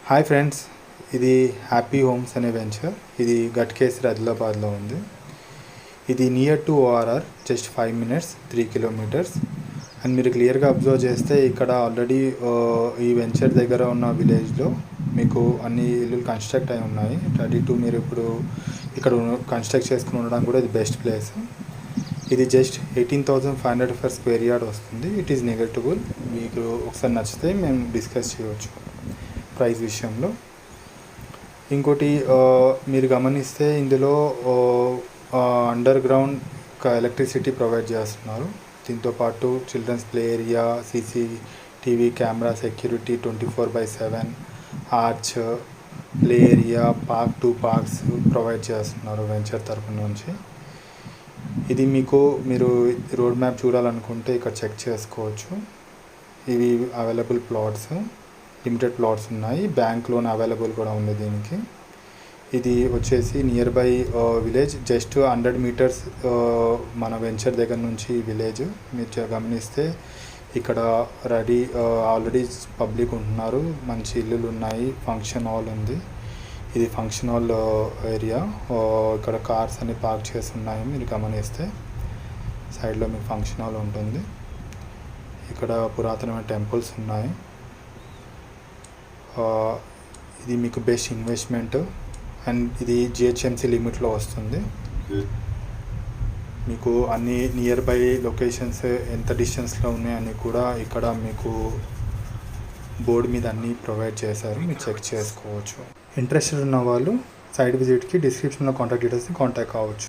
Hi friends, ఇది happy homes అనే venture. ఇది గట్కేసరి ఆదిలాబాద్లో ఉంది. ఇది near to ORR, just 5 minutes 3 kilometers. And మీరు క్లియర్గా అబ్జర్వ్ చేస్తే ఇక్కడ ఆల్రెడీ ఈ వెంచర్ దగ్గర ఉన్న విలేజ్లో మీకు అన్ని ఇల్లులు కన్స్ట్రక్ట్ అయి ఉన్నాయి. రెడీ టు మీరు ఇప్పుడు ఇక్కడ కన్స్ట్రక్ట్ చేసుకుని ఉండడానికి కూడా ఇది బెస్ట్ ప్లేస్. ఇది జస్ట్ 18,500 per square yard వస్తుంది. It is negotiable. మీకు ఒకసారి నచ్చితే మేము డిస్కస్ చేయవచ్చు ప్రైస్ విషయంలో. ఇంకోటి మీరు గమనిస్తే ఇందులో అండర్ గ్రౌండ్ ఎలక్ట్రిసిటీ ప్రొవైడ్ చేస్తున్నారు. దీంతోపాటు children's play area, CCTV camera security 24/7, arch, play area, parks provide చేస్తున్నారు వెంచర్ తరఫు నుంచి. ఇది మీరు రోడ్ మ్యాప్ చూడాలనుకుంటే ఇక్కడ చెక్ చేసుకోవచ్చు. ఇవి అవైలబుల్ ప్లాట్స్, లిమిటెడ్ ప్లాట్స్ ఉన్నాయి. బ్యాంక్ లోన్ అవైలబుల్ కూడా ఉంది దీనికి. ఇది వచ్చేసి near by village, just 100 meters మన వెంచర్ దగ్గర నుంచి విలేజ్. మీరు గమనిస్తే ఇక్కడ ఆల్రెడీ పబ్లిక్ ఉంటున్నారు, మంచి ఇల్లులు ఉన్నాయి, ఫంక్షన్ హాల్ ఉంది. ఇది ఫంక్షన్ హాల్ ఏరియా. ఇక్కడ కార్స్ అన్ని పార్క్ చేసి ఉన్నాయి. మీరు గమనిస్తే సైడ్లో మీకు ఫంక్షన్ హాల్ ఉంటుంది. ఇక్కడ పురాతనమైన టెంపుల్స్ ఉన్నాయి. ఇది మీకు బెస్ట్ ఇన్వెస్ట్మెంట్. అండ్ ఇది GHMC లిమిట్లో వస్తుంది. మీకు అన్ని నియర్ బై లొకేషన్స్ ఎంత డిస్టెన్స్లో ఉన్నాయని కూడా ఇక్కడ మీకు బోర్డు మీద అన్నీ ప్రొవైడ్ చేశారు, మీరు చెక్ చేసుకోవచ్చు. ఇంట్రెస్టెడ్ ఉన్న వాళ్ళు సైట్ విజిట్కి డిస్క్రిప్షన్లో కాంటాక్ట్ డీటెయిల్స్ని కాంటాక్ట్ కావచ్చు.